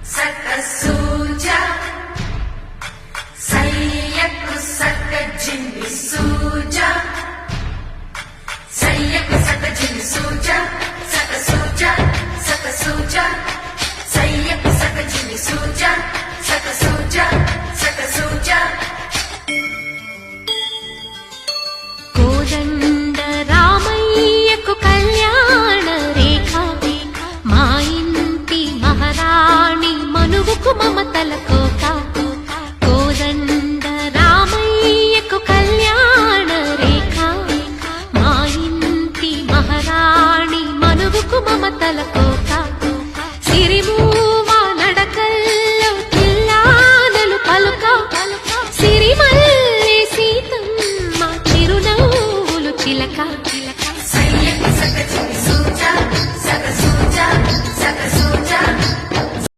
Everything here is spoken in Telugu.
సకసూజ సయ్యకు సక జిన్ని సూజ సయ్యకు సక జిన్ని సూజ సకసూజ సకసూజ సయ్యకు సక జిన్ని సూజ సకసూజ సకసూజ కోదండ రామయ్యకు కళ్యాణ రేఖ మా ఇంటి మహారాణి మనువుకు మమతల కోక